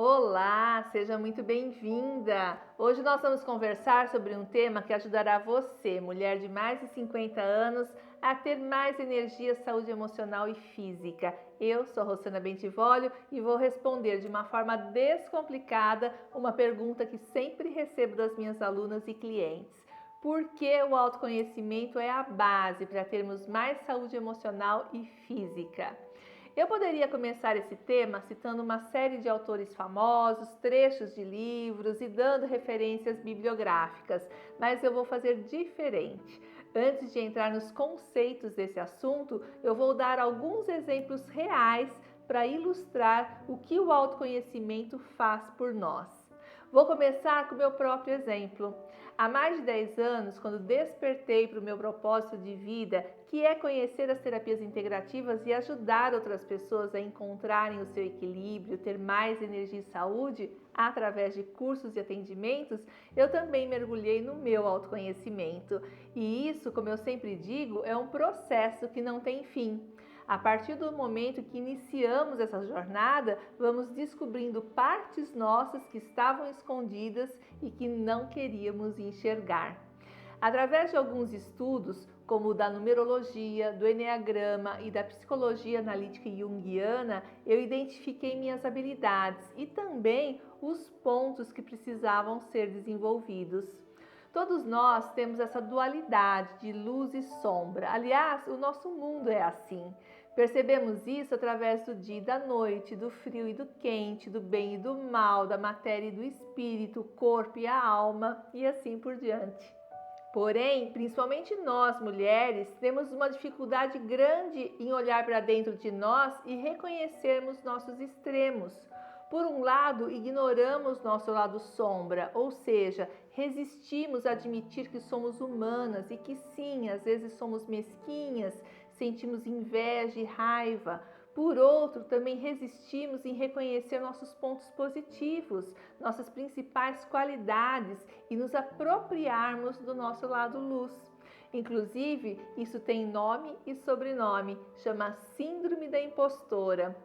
Olá, seja muito bem-vinda! Hoje nós vamos conversar sobre um tema que ajudará você, mulher de mais de 50 anos, a ter mais energia, saúde emocional e física. Eu sou Rosana Bentivolio e vou responder de uma forma descomplicada uma pergunta que sempre recebo das minhas alunas e clientes. Por que o autoconhecimento é a base para termos mais saúde emocional e física? Eu poderia começar esse tema citando uma série de autores famosos, trechos de livros e dando referências bibliográficas, mas eu vou fazer diferente. Antes de entrar nos conceitos desse assunto, eu vou dar alguns exemplos reais para ilustrar o que o autoconhecimento faz por nós. Vou começar com o meu próprio exemplo. Há mais de 10 anos, quando despertei para o meu propósito de vida, que é conhecer as terapias integrativas e ajudar outras pessoas a encontrarem o seu equilíbrio, ter mais energia e saúde, através de cursos e atendimentos, eu também mergulhei no meu autoconhecimento. E isso, como eu sempre digo, é um processo que não tem fim. A partir do momento que iniciamos essa jornada, vamos descobrindo partes nossas que estavam escondidas e que não queríamos enxergar. Através de alguns estudos, como o da numerologia, do enneagrama e da psicologia analítica junguiana, eu identifiquei minhas habilidades e também os pontos que precisavam ser desenvolvidos. Todos nós temos essa dualidade de luz e sombra. Aliás, o nosso mundo é assim. Percebemos isso através do dia e da noite, do frio e do quente, do bem e do mal, da matéria e do espírito, o corpo e a alma e assim por diante. Porém, principalmente nós mulheres, temos uma dificuldade grande em olhar para dentro de nós e reconhecermos nossos extremos. Por um lado, ignoramos nosso lado sombra, ou seja, resistimos a admitir que somos humanas e que sim, às vezes somos mesquinhas, sentimos inveja e raiva. Por outro, também resistimos em reconhecer nossos pontos positivos, nossas principais qualidades e nos apropriarmos do nosso lado luz. Inclusive, isso tem nome e sobrenome, chama Síndrome da Impostora.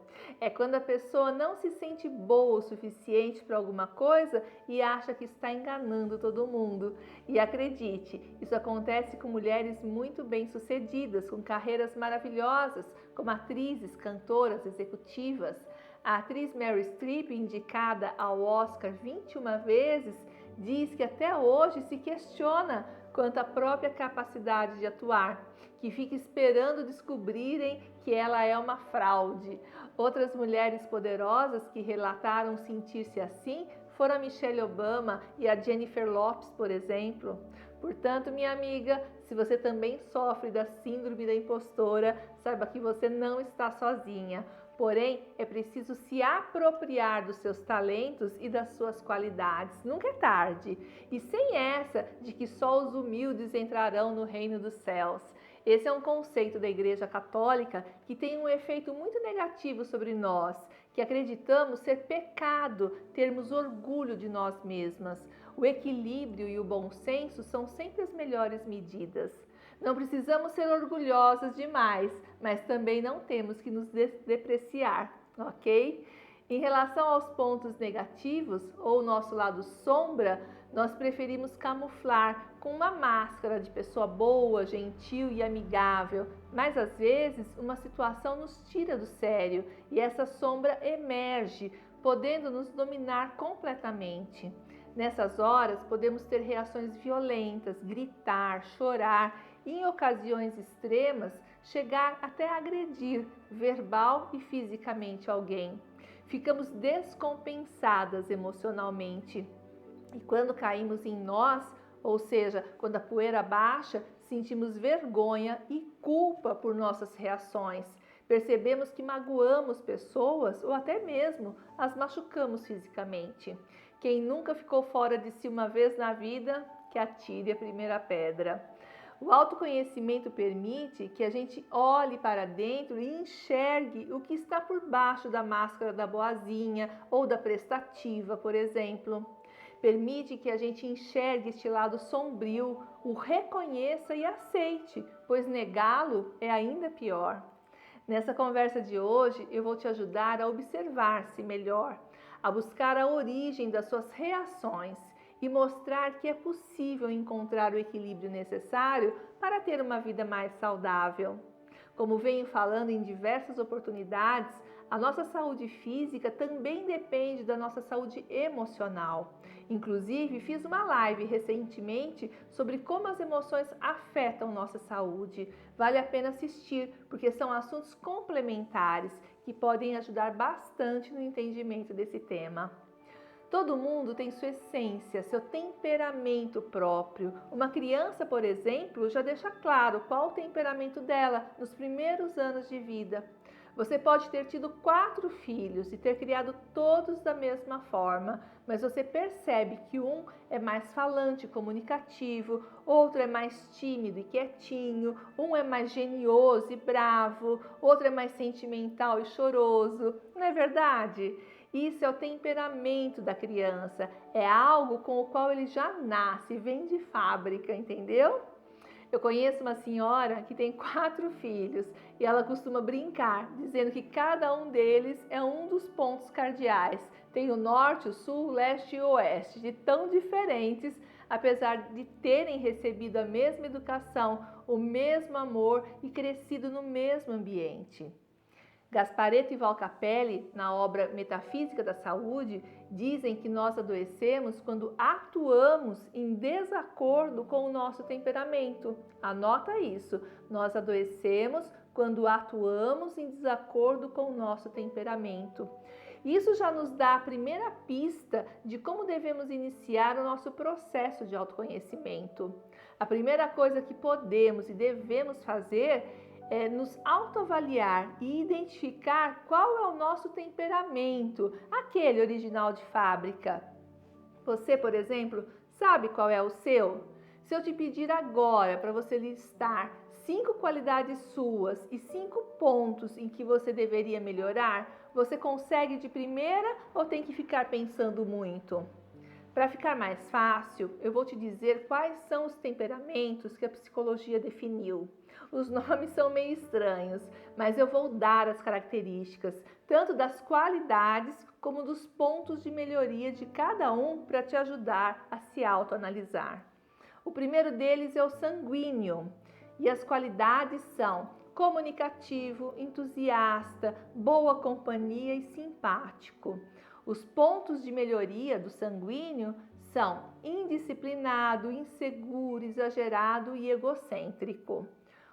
É quando a pessoa não se sente boa o suficiente para alguma coisa e acha que está enganando todo mundo. E acredite, isso acontece com mulheres muito bem-sucedidas, com carreiras maravilhosas, como atrizes, cantoras, executivas. A atriz Meryl Streep, indicada ao Oscar 21 vezes, diz que até hoje se questiona quanto à própria capacidade de atuar, que fica esperando descobrirem que ela é uma fraude. Outras mulheres poderosas que relataram sentir-se assim foram a Michelle Obama e a Jennifer Lopez, por exemplo. Portanto, minha amiga, se você também sofre da síndrome da impostora, saiba que você não está sozinha. Porém, é preciso se apropriar dos seus talentos e das suas qualidades. Nunca é tarde. E sem essa de que só os humildes entrarão no reino dos céus. Esse é um conceito da Igreja Católica que tem um efeito muito negativo sobre nós, que acreditamos ser pecado termos orgulho de nós mesmas. O equilíbrio e o bom senso são sempre as melhores medidas. Não precisamos ser orgulhosas demais, mas também não temos que nos depreciar, ok? Em relação aos pontos negativos ou nosso lado sombra, nós preferimos camuflar com uma máscara de pessoa boa, gentil e amigável, mas às vezes uma situação nos tira do sério e essa sombra emerge, podendo nos dominar completamente. Nessas horas, podemos ter reações violentas, gritar, chorar e, em ocasiões extremas, chegar até a agredir verbal e fisicamente alguém. Ficamos descompensadas emocionalmente e quando caímos em nós, ou seja, quando a poeira baixa, sentimos vergonha e culpa por nossas reações. Percebemos que magoamos pessoas ou até mesmo as machucamos fisicamente. Quem nunca ficou fora de si uma vez na vida, que atire a primeira pedra. O autoconhecimento permite que a gente olhe para dentro e enxergue o que está por baixo da máscara da boazinha ou da prestativa, por exemplo. Permite que a gente enxergue este lado sombrio, o reconheça e aceite, pois negá-lo é ainda pior. Nessa conversa de hoje, eu vou te ajudar a observar-se melhor, a buscar a origem das suas reações e mostrar que é possível encontrar o equilíbrio necessário para ter uma vida mais saudável. Como venho falando em diversas oportunidades, a nossa saúde física também depende da nossa saúde emocional. Inclusive, fiz uma live recentemente sobre como as emoções afetam nossa saúde. Vale a pena assistir, porque são assuntos complementares que podem ajudar bastante no entendimento desse tema. Todo mundo tem sua essência, seu temperamento próprio. Uma criança, por exemplo, já deixa claro qual o temperamento dela nos primeiros anos de vida. Você pode ter tido 4 filhos e ter criado todos da mesma forma, mas você percebe que um é mais falante, comunicativo, outro é mais tímido e quietinho, um é mais genioso e bravo, outro é mais sentimental e choroso. Não é verdade? Isso é o temperamento da criança, é algo com o qual ele já nasce, vem de fábrica, entendeu? Eu conheço uma senhora que tem 4 filhos e ela costuma brincar, dizendo que cada um deles é um dos pontos cardeais. Tem o norte, o sul, o leste e o oeste, de tão diferentes, apesar de terem recebido a mesma educação, o mesmo amor e crescido no mesmo ambiente. Gasparetto e Valcapelli, na obra Metafísica da Saúde, dizem que nós adoecemos quando atuamos em desacordo com o nosso temperamento. Anota isso, nós adoecemos quando atuamos em desacordo com o nosso temperamento. Isso já nos dá a primeira pista de como devemos iniciar o nosso processo de autoconhecimento. A primeira coisa que podemos e devemos fazer é nos autoavaliar e identificar qual é o nosso temperamento, aquele original de fábrica. Você, por exemplo, sabe qual é o seu? Se eu te pedir agora para você listar 5 qualidades suas e 5 pontos em que você deveria melhorar, você consegue de primeira ou tem que ficar pensando muito? Para ficar mais fácil, eu vou te dizer quais são os temperamentos que a psicologia definiu. Os nomes são meio estranhos, mas eu vou dar as características, tanto das qualidades como dos pontos de melhoria de cada um para te ajudar a se autoanalisar. O primeiro deles é o sanguíneo, e as qualidades são comunicativo, entusiasta, boa companhia e simpático. Os pontos de melhoria do sanguíneo são indisciplinado, inseguro, exagerado e egocêntrico.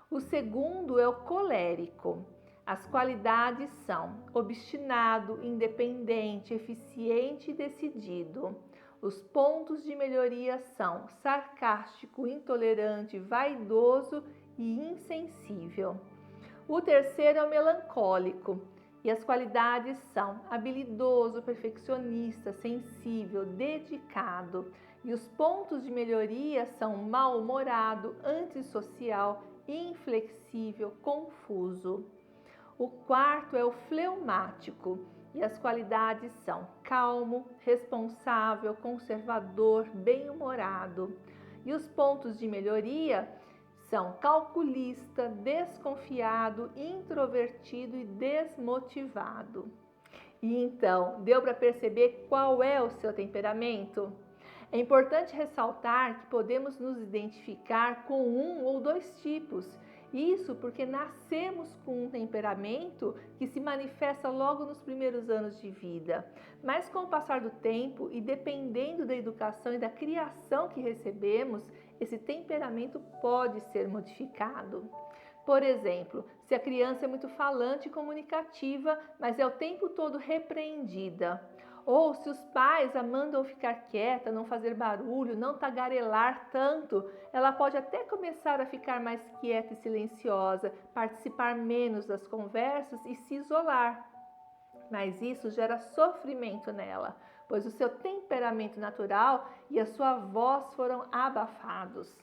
O segundo é o colérico. As qualidades são obstinado, independente, eficiente e decidido. Os pontos de melhoria são sarcástico, intolerante, vaidoso e insensível. O terceiro é o melancólico. E as qualidades são habilidoso, perfeccionista, sensível, dedicado. E os pontos de melhoria são mal-humorado, antissocial, inflexível, confuso. O quarto é o fleumático. E as qualidades são calmo, responsável, conservador, bem-humorado. E os pontos de melhoria são calculista, desconfiado, introvertido e desmotivado. E então, deu para perceber qual é o seu temperamento? É importante ressaltar que podemos nos identificar com um ou 2 tipos. Isso porque nascemos com um temperamento que se manifesta logo nos primeiros anos de vida. Mas com o passar do tempo e dependendo da educação e da criação que recebemos, esse temperamento pode ser modificado. Por exemplo, se a criança é muito falante e comunicativa, mas é o tempo todo repreendida. Ou se os pais a mandam ficar quieta, não fazer barulho, não tagarelar tanto, ela pode até começar a ficar mais quieta e silenciosa, participar menos das conversas e se isolar. Mas isso gera sofrimento nela, pois o seu temperamento natural e a sua voz foram abafados.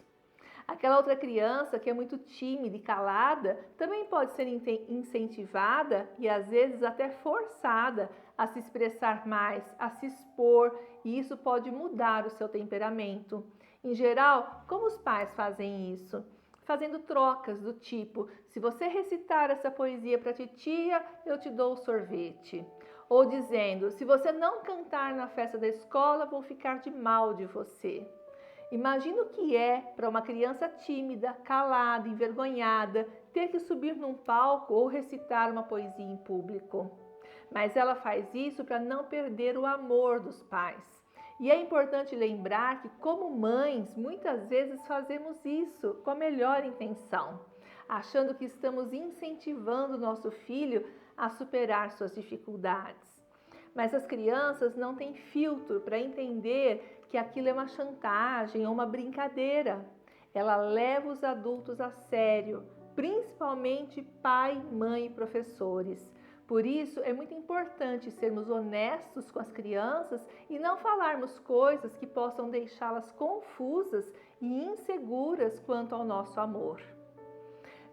Aquela outra criança que é muito tímida e calada também pode ser incentivada e às vezes até forçada a se expressar mais, a se expor, e isso pode mudar o seu temperamento. Em geral, como os pais fazem isso? Fazendo trocas do tipo, se você recitar essa poesia para titia, eu te dou o sorvete. Ou dizendo: se você não cantar na festa da escola, vou ficar de mal de você. Imagina o que é para uma criança tímida, calada, envergonhada, ter que subir num palco ou recitar uma poesia em público. Mas ela faz isso para não perder o amor dos pais. E é importante lembrar que, como mães, muitas vezes fazemos isso com a melhor intenção, achando que estamos incentivando o nosso filho a superar suas dificuldades. Mas as crianças não têm filtro para entender que aquilo é uma chantagem ou uma brincadeira. Ela leva os adultos a sério, principalmente pai, mãe e professores. Por isso, é muito importante sermos honestos com as crianças e não falarmos coisas que possam deixá-las confusas e inseguras quanto ao nosso amor.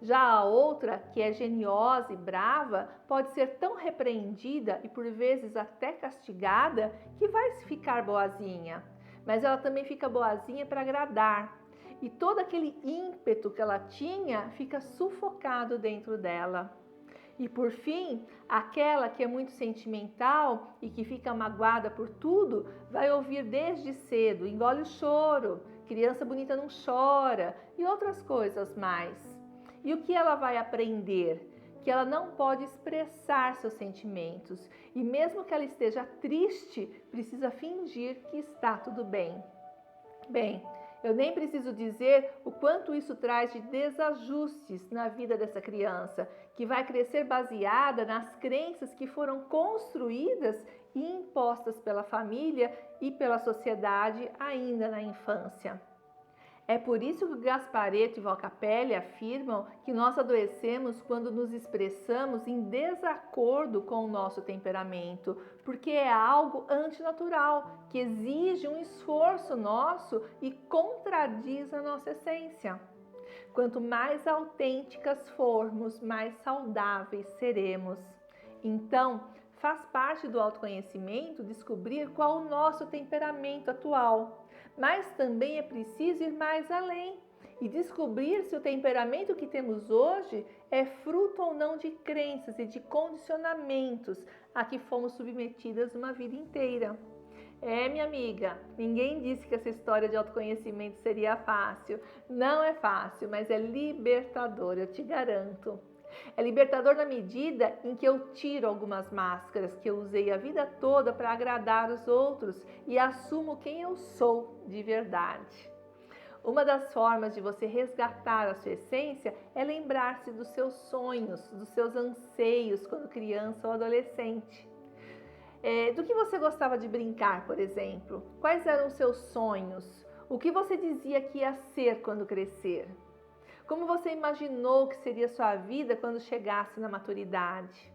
Já a outra, que é geniosa e brava, pode ser tão repreendida e por vezes até castigada que vai ficar boazinha. Mas ela também fica boazinha para agradar. E todo aquele ímpeto que ela tinha fica sufocado dentro dela. E por fim, aquela que é muito sentimental e que fica magoada por tudo, vai ouvir desde cedo: engole o choro, criança bonita não chora e outras coisas mais. E o que ela vai aprender? Que ela não pode expressar seus sentimentos e mesmo que ela esteja triste, precisa fingir que está tudo bem. Bem, eu nem preciso dizer o quanto isso traz de desajustes na vida dessa criança, que vai crescer baseada nas crenças que foram construídas e impostas pela família e pela sociedade ainda na infância. É por isso que Gasparetto e Valcapelli afirmam que nós adoecemos quando nos expressamos em desacordo com o nosso temperamento, porque é algo antinatural, que exige um esforço nosso e contradiz a nossa essência. Quanto mais autênticas formos, mais saudáveis seremos. Então, faz parte do autoconhecimento descobrir qual o nosso temperamento atual. Mas também é preciso ir mais além e descobrir se o temperamento que temos hoje é fruto ou não de crenças e de condicionamentos a que fomos submetidas uma vida inteira. Minha amiga, ninguém disse que essa história de autoconhecimento seria fácil. Não é fácil, mas é libertador, eu te garanto. É libertador na medida em que eu tiro algumas máscaras que eu usei a vida toda para agradar os outros e assumo quem eu sou de verdade. Uma das formas de você resgatar a sua essência é lembrar-se dos seus sonhos, dos seus anseios quando criança ou adolescente. Do que você gostava de brincar, por exemplo? Quais eram os seus sonhos? O que você dizia que ia ser quando crescer? Como você imaginou que seria sua vida quando chegasse na maturidade?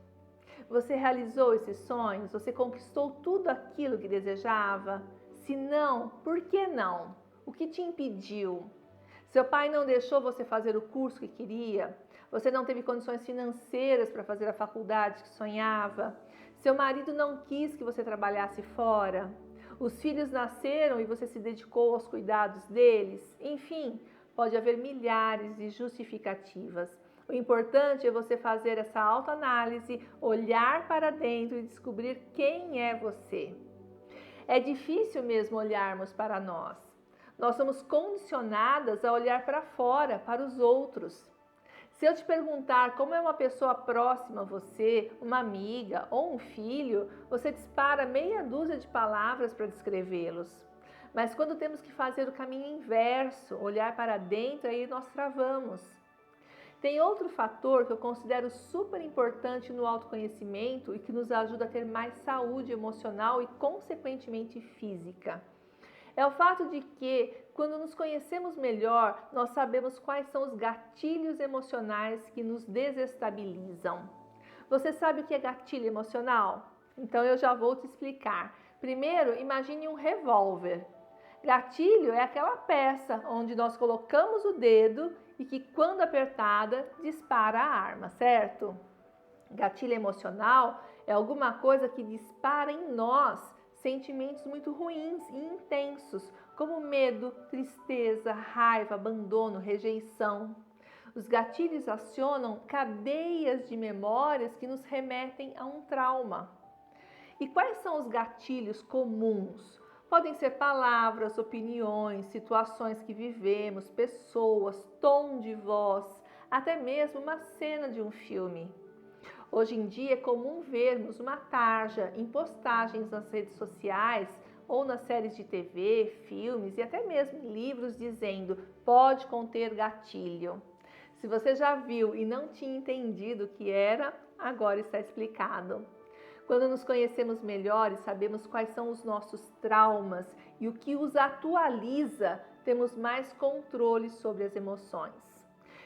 Você realizou esses sonhos? Você conquistou tudo aquilo que desejava? Se não, por que não? O que te impediu? Seu pai não deixou você fazer o curso que queria? Você não teve condições financeiras para fazer a faculdade que sonhava? Seu marido não quis que você trabalhasse fora? Os filhos nasceram e você se dedicou aos cuidados deles? Enfim, pode haver milhares de justificativas. O importante é você fazer essa autoanálise, olhar para dentro e descobrir quem é você. É difícil mesmo olharmos para nós. Nós somos condicionadas a olhar para fora, para os outros. Se eu te perguntar como é uma pessoa próxima a você, uma amiga ou um filho, você dispara meia dúzia de palavras para descrevê-los. Mas quando temos que fazer o caminho inverso, olhar para dentro, aí nós travamos. Tem outro fator que eu considero super importante no autoconhecimento e que nos ajuda a ter mais saúde emocional e, consequentemente, física. É o fato de que, quando nos conhecemos melhor, nós sabemos quais são os gatilhos emocionais que nos desestabilizam. Você sabe o que é gatilho emocional? Então eu já vou te explicar. Primeiro, imagine um revólver. Gatilho é aquela peça onde nós colocamos o dedo e que, quando apertada, dispara a arma, certo? Gatilho emocional é alguma coisa que dispara em nós sentimentos muito ruins e intensos, como medo, tristeza, raiva, abandono, rejeição. Os gatilhos acionam cadeias de memórias que nos remetem a um trauma. E quais são os gatilhos comuns? Podem ser palavras, opiniões, situações que vivemos, pessoas, tom de voz, até mesmo uma cena de um filme. Hoje em dia é comum vermos uma tarja em postagens nas redes sociais ou nas séries de TV, filmes e até mesmo em livros dizendo pode conter gatilho. Se você já viu e não tinha entendido o que era, agora está explicado. Quando nos conhecemos melhor e sabemos quais são os nossos traumas e o que os atualiza, temos mais controle sobre as emoções.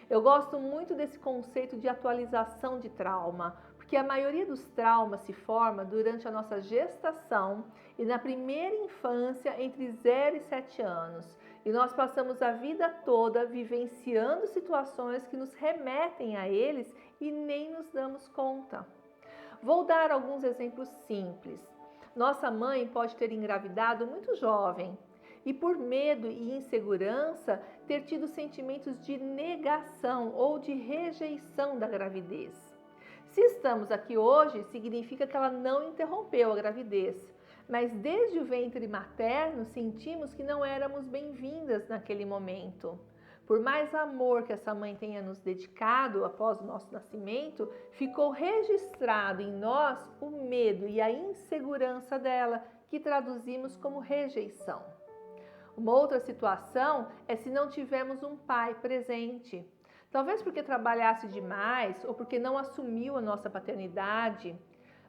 Eu gosto muito desse conceito de atualização de trauma, porque a maioria dos traumas se forma durante a nossa gestação e na primeira infância entre 0 e 7 anos. E nós passamos a vida toda vivenciando situações que nos remetem a eles e nem nos damos conta. Vou dar alguns exemplos simples. Nossa mãe pode ter engravidado muito jovem e, por medo e insegurança, ter tido sentimentos de negação ou de rejeição da gravidez. Se estamos aqui hoje, significa que ela não interrompeu a gravidez, mas desde o ventre materno sentimos que não éramos bem-vindas naquele momento. Por mais amor que essa mãe tenha nos dedicado após o nosso nascimento, ficou registrado em nós o medo e a insegurança dela, que traduzimos como rejeição. Uma outra situação é se não tivermos um pai presente. Talvez porque trabalhasse demais ou porque não assumiu a nossa paternidade.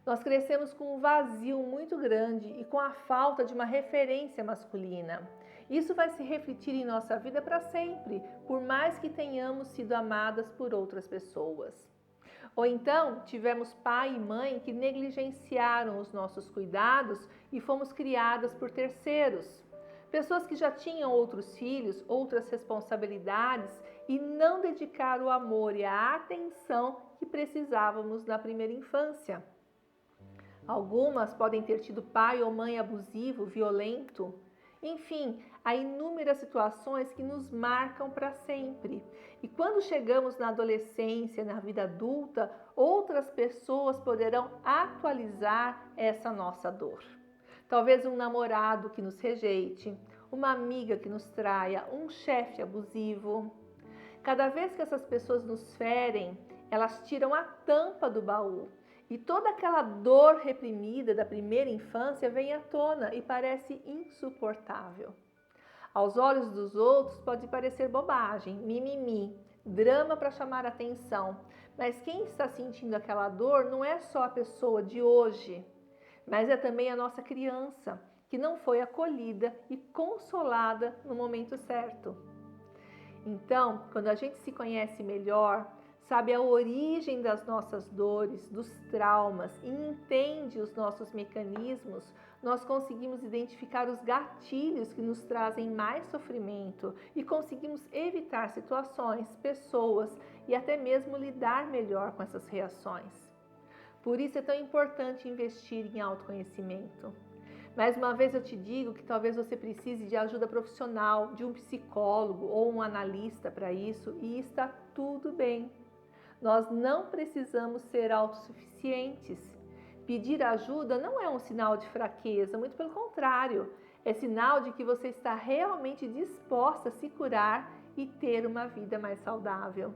Nós crescemos com um vazio muito grande e com a falta de uma referência masculina. Isso vai se refletir em nossa vida para sempre, por mais que tenhamos sido amadas por outras pessoas. Ou então, tivemos pai e mãe que negligenciaram os nossos cuidados e fomos criadas por terceiros. Pessoas que já tinham outros filhos, outras responsabilidades e não dedicaram o amor e a atenção que precisávamos na primeira infância. Algumas podem ter tido pai ou mãe abusivo, violento. Enfim, há inúmeras situações que nos marcam para sempre. E quando chegamos na adolescência, na vida adulta, outras pessoas poderão atualizar essa nossa dor. Talvez um namorado que nos rejeite, uma amiga que nos traia, um chefe abusivo. Cada vez que essas pessoas nos ferem, elas tiram a tampa do baú. E toda aquela dor reprimida da primeira infância vem à tona e parece insuportável. Aos olhos dos outros pode parecer bobagem, mimimi, drama para chamar atenção. Mas quem está sentindo aquela dor não é só a pessoa de hoje, mas é também a nossa criança, que não foi acolhida e consolada no momento certo. Então, quando a gente se conhece melhor, sabe a origem das nossas dores, dos traumas e entende os nossos mecanismos, nós conseguimos identificar os gatilhos que nos trazem mais sofrimento e conseguimos evitar situações, pessoas e até mesmo lidar melhor com essas reações. Por isso é tão importante investir em autoconhecimento. Mais uma vez eu te digo que talvez você precise de ajuda profissional, de um psicólogo ou um analista para isso, e está tudo bem. Nós não precisamos ser autossuficientes. Pedir ajuda não é um sinal de fraqueza, muito pelo contrário, é sinal de que você está realmente disposta a se curar e ter uma vida mais saudável.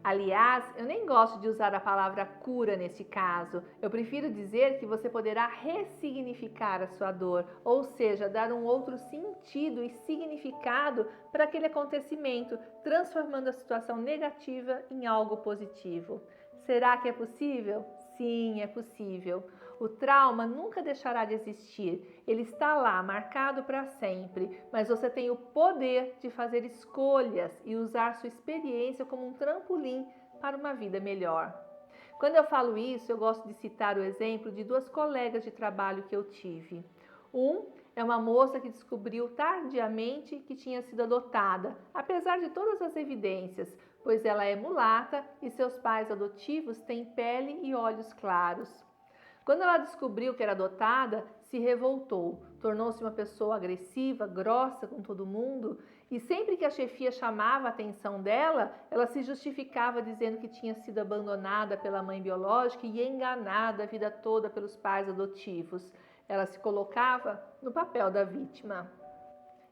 Aliás, eu nem gosto de usar a palavra cura neste caso. Eu prefiro dizer que você poderá ressignificar a sua dor, ou seja, dar um outro sentido e significado para aquele acontecimento, transformando a situação negativa em algo positivo. Será que é possível? Sim, é possível. O trauma nunca deixará de existir. Ele está lá, marcado para sempre, mas você tem o poder de fazer escolhas e usar sua experiência como um trampolim para uma vida melhor. Quando eu falo isso, eu gosto de citar o exemplo de duas colegas de trabalho que eu tive. É uma moça que descobriu tardiamente que tinha sido adotada, apesar de todas as evidências, pois ela é mulata e seus pais adotivos têm pele e olhos claros. Quando ela descobriu que era adotada, se revoltou, tornou-se uma pessoa agressiva, grossa com todo mundo, e sempre que a chefia chamava a atenção dela, ela se justificava dizendo que tinha sido abandonada pela mãe biológica e enganada a vida toda pelos pais adotivos. Ela se colocava no papel da vítima.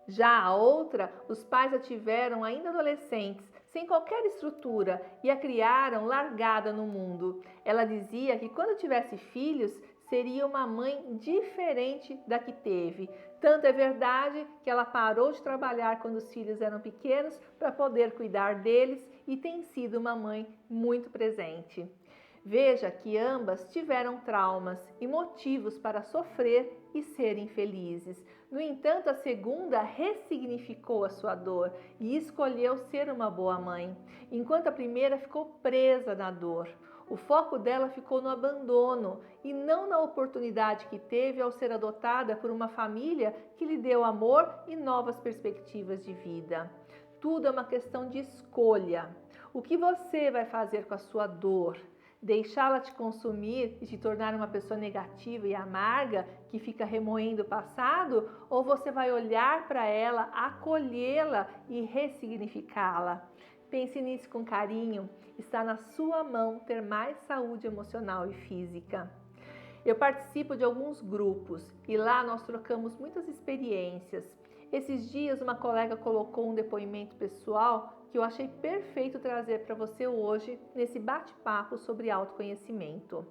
Já a outra, os pais a tiveram ainda adolescentes, sem qualquer estrutura, e a criaram largada no mundo. Ela dizia que quando tivesse filhos, seria uma mãe diferente da que teve. Tanto é verdade que ela parou de trabalhar quando os filhos eram pequenos para poder cuidar deles e tem sido uma mãe muito presente. Veja que ambas tiveram traumas e motivos para sofrer e serem felizes. No entanto, a segunda ressignificou a sua dor e escolheu ser uma boa mãe, enquanto a primeira ficou presa na dor. O foco dela ficou no abandono e não na oportunidade que teve ao ser adotada por uma família que lhe deu amor e novas perspectivas de vida. Tudo é uma questão de escolha. O que você vai fazer com a sua dor? Deixá-la te consumir e te tornar uma pessoa negativa e amarga que fica remoendo o passado? Ou você vai olhar para ela, acolhê-la e ressignificá-la? Pense nisso com carinho. Está na sua mão ter mais saúde emocional e física. Eu participo de alguns grupos e lá nós trocamos muitas experiências. Esses dias uma colega colocou um depoimento pessoal que eu achei perfeito trazer para você hoje nesse bate-papo sobre autoconhecimento.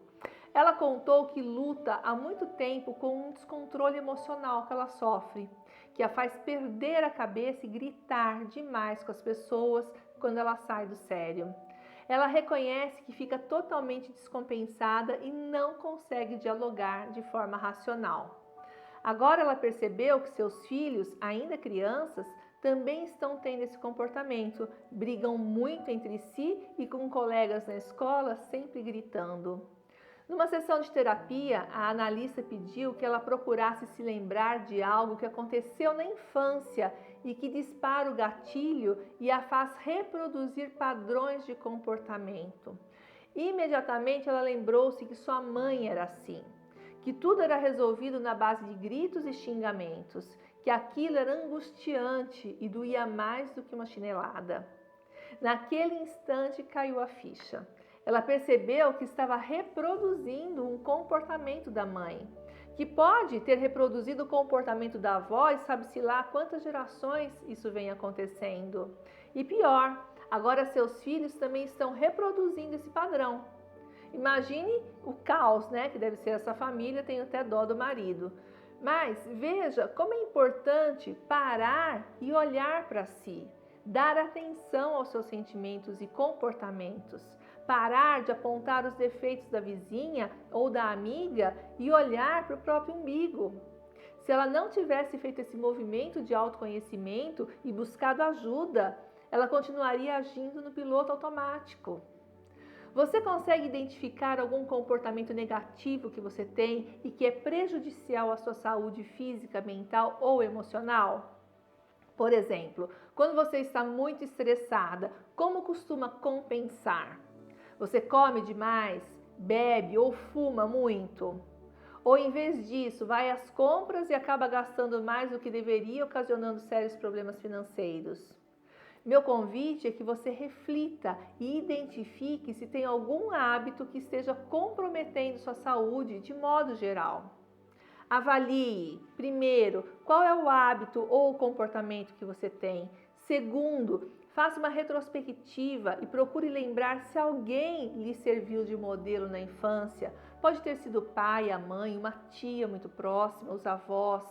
Ela contou que luta há muito tempo com um descontrole emocional que ela sofre, que a faz perder a cabeça e gritar demais com as pessoas quando ela sai do sério. Ela reconhece que fica totalmente descompensada e não consegue dialogar de forma racional. Agora ela percebeu que seus filhos, ainda crianças, também estão tendo esse comportamento, brigam muito entre si e com colegas na escola, sempre gritando. Numa sessão de terapia, a analista pediu que ela procurasse se lembrar de algo que aconteceu na infância e que dispara o gatilho e a faz reproduzir padrões de comportamento. Imediatamente ela lembrou-se que sua mãe era assim, que tudo era resolvido na base de gritos e xingamentos, que aquilo era angustiante e doía mais do que uma chinelada. Naquele instante caiu a ficha. Ela percebeu que estava reproduzindo um comportamento da mãe, que pode ter reproduzido o comportamento da avó e sabe-se lá quantas gerações isso vem acontecendo. E pior, agora seus filhos também estão reproduzindo esse padrão. Imagine o caos, que deve ser essa família, tenho até dó do marido. Mas veja como é importante parar e olhar para si, dar atenção aos seus sentimentos e comportamentos, parar de apontar os defeitos da vizinha ou da amiga e olhar para o próprio umbigo. Se ela não tivesse feito esse movimento de autoconhecimento e buscado ajuda, ela continuaria agindo no piloto automático. Você consegue identificar algum comportamento negativo que você tem e que é prejudicial à sua saúde física, mental ou emocional? Por exemplo, quando você está muito estressada, como costuma compensar? Você come demais, bebe ou fuma muito? Ou em vez disso, vai às compras e acaba gastando mais do que deveria, ocasionando sérios problemas financeiros? Meu convite é que você reflita e identifique se tem algum hábito que esteja comprometendo sua saúde de modo geral. Avalie, primeiro, qual é o hábito ou o comportamento que você tem. Segundo, faça uma retrospectiva e procure lembrar se alguém lhe serviu de modelo na infância. Pode ter sido o pai, a mãe, uma tia muito próxima, os avós.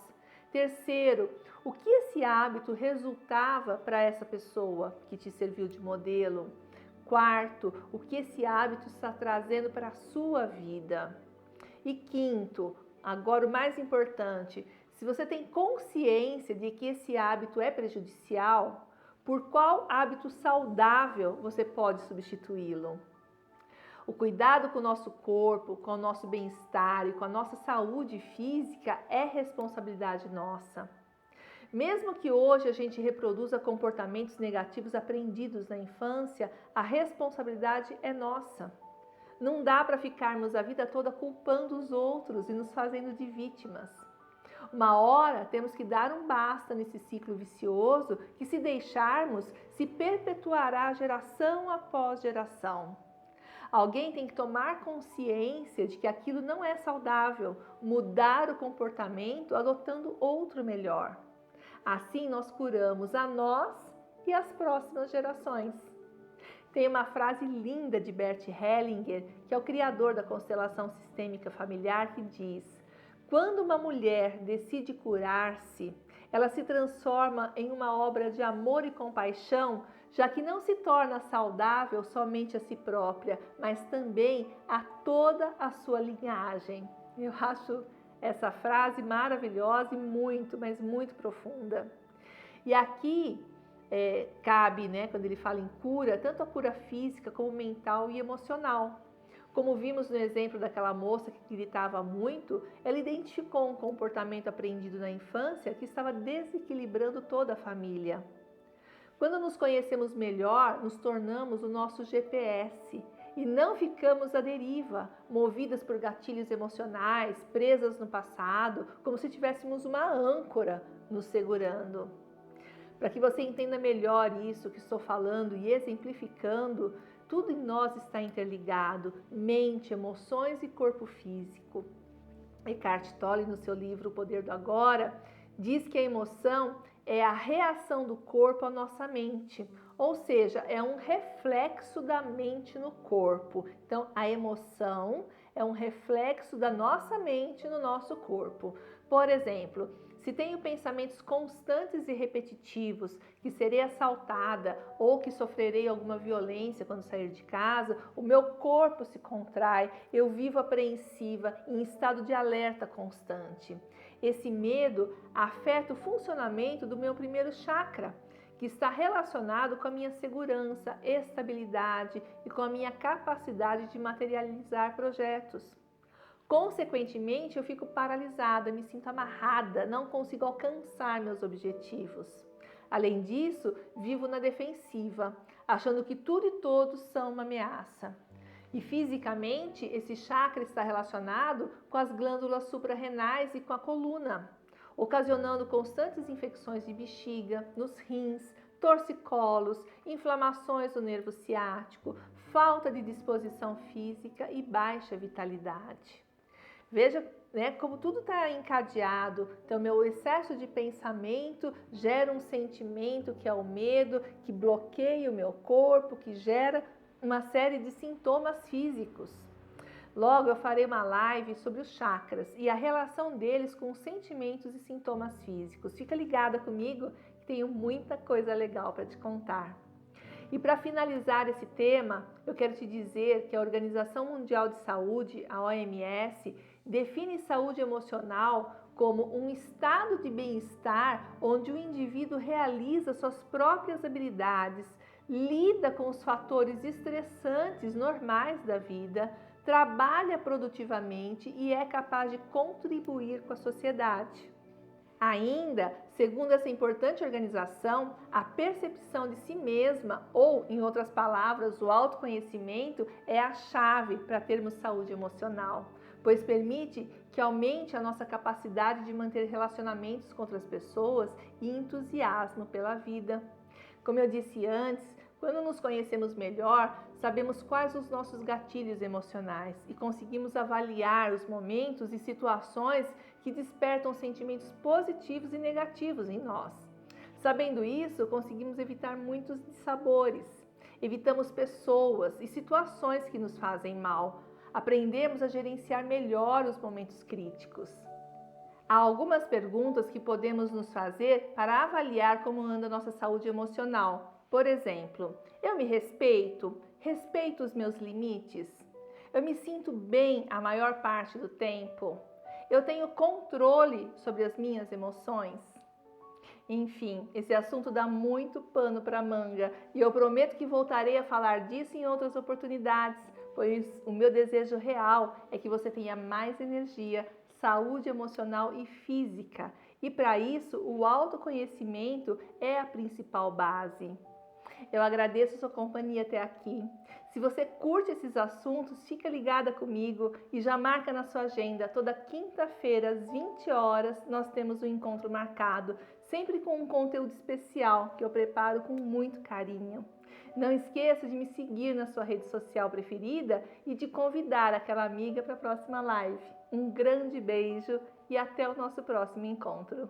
Terceiro, o que esse hábito resultava para essa pessoa que te serviu de modelo? Quarto, o que esse hábito está trazendo para a sua vida? E quinto, agora o mais importante, se você tem consciência de que esse hábito é prejudicial, por qual hábito saudável você pode substituí-lo? O cuidado com o nosso corpo, com o nosso bem-estar e com a nossa saúde física é responsabilidade nossa. Mesmo que hoje a gente reproduza comportamentos negativos aprendidos na infância, a responsabilidade é nossa. Não dá para ficarmos a vida toda culpando os outros e nos fazendo de vítimas. Uma hora temos que dar um basta nesse ciclo vicioso que, se deixarmos, se perpetuará geração após geração. Alguém tem que tomar consciência de que aquilo não é saudável, mudar o comportamento adotando outro melhor. Assim nós curamos a nós e as próximas gerações. Tem uma frase linda de Bert Hellinger, que é o criador da constelação sistêmica familiar, que diz: quando uma mulher decide curar-se, ela se transforma em uma obra de amor e compaixão, já que não se torna saudável somente a si própria, mas também a toda a sua linhagem. Eu acho essa frase maravilhosa e muito, mas muito profunda. E aqui cabe, quando ele fala em cura, tanto a cura física como mental e emocional. Como vimos no exemplo daquela moça que gritava muito, ela identificou um comportamento aprendido na infância que estava desequilibrando toda a família. Quando nos conhecemos melhor, nos tornamos o nosso GPS e não ficamos à deriva, movidas por gatilhos emocionais, presas no passado, como se tivéssemos uma âncora nos segurando. Para que você entenda melhor isso que estou falando e exemplificando, tudo em nós está interligado, mente, emoções e corpo físico. Eckhart Tolle, no seu livro O Poder do Agora, diz que a emoção é a reação do corpo à nossa mente, ou seja, é um reflexo da mente no corpo. Então, a emoção é um reflexo da nossa mente no nosso corpo. Por exemplo, se tenho pensamentos constantes e repetitivos que serei assaltada ou que sofrerei alguma violência quando sair de casa, o meu corpo se contrai, eu vivo apreensiva, em estado de alerta constante. Esse medo afeta o funcionamento do meu primeiro chakra, que está relacionado com a minha segurança, estabilidade e com a minha capacidade de materializar projetos. Consequentemente, eu fico paralisada, me sinto amarrada, não consigo alcançar meus objetivos. Além disso, vivo na defensiva, achando que tudo e todos são uma ameaça. E fisicamente, esse chakra está relacionado com as glândulas suprarrenais e com a coluna, ocasionando constantes infecções de bexiga, nos rins, torcicolos, inflamações do nervo ciático, falta de disposição física e baixa vitalidade. Veja, como tudo está encadeado. Então, meu excesso de pensamento gera um sentimento que é o medo, que bloqueia o meu corpo, que gera uma série de sintomas físicos. Logo, eu farei uma live sobre os chakras e a relação deles com os sentimentos e sintomas físicos. Fica ligada comigo, que tenho muita coisa legal para te contar. E para finalizar esse tema, eu quero te dizer que a Organização Mundial de Saúde, a OMS, define saúde emocional como um estado de bem-estar onde o indivíduo realiza suas próprias habilidades, lida com os fatores estressantes normais da vida, trabalha produtivamente e é capaz de contribuir com a sociedade. Ainda, segundo essa importante organização, a percepção de si mesma, ou, em outras palavras, o autoconhecimento, é a chave para termos saúde emocional, pois permite que aumente a nossa capacidade de manter relacionamentos com outras pessoas e entusiasmo pela vida. Como eu disse antes, quando nos conhecemos melhor, sabemos quais os nossos gatilhos emocionais e conseguimos avaliar os momentos e situações que despertam sentimentos positivos e negativos em nós. Sabendo isso, conseguimos evitar muitos dissabores, evitamos pessoas e situações que nos fazem mal, aprendemos a gerenciar melhor os momentos críticos. Há algumas perguntas que podemos nos fazer para avaliar como anda a nossa saúde emocional. Por exemplo, eu me respeito? Respeito os meus limites? Eu me sinto bem a maior parte do tempo? Eu tenho controle sobre as minhas emoções? Enfim, esse assunto dá muito pano para manga e eu prometo que voltarei a falar disso em outras oportunidades, pois o meu desejo real é que você tenha mais energia, saúde emocional e física. E para isso, o autoconhecimento é a principal base. Eu agradeço a sua companhia até aqui. Se você curte esses assuntos, fica ligada comigo e já marca na sua agenda. Toda quinta-feira, às 20 horas, nós temos um encontro marcado, sempre com um conteúdo especial que eu preparo com muito carinho. Não esqueça de me seguir na sua rede social preferida e de convidar aquela amiga para a próxima live. Um grande beijo e até o nosso próximo encontro.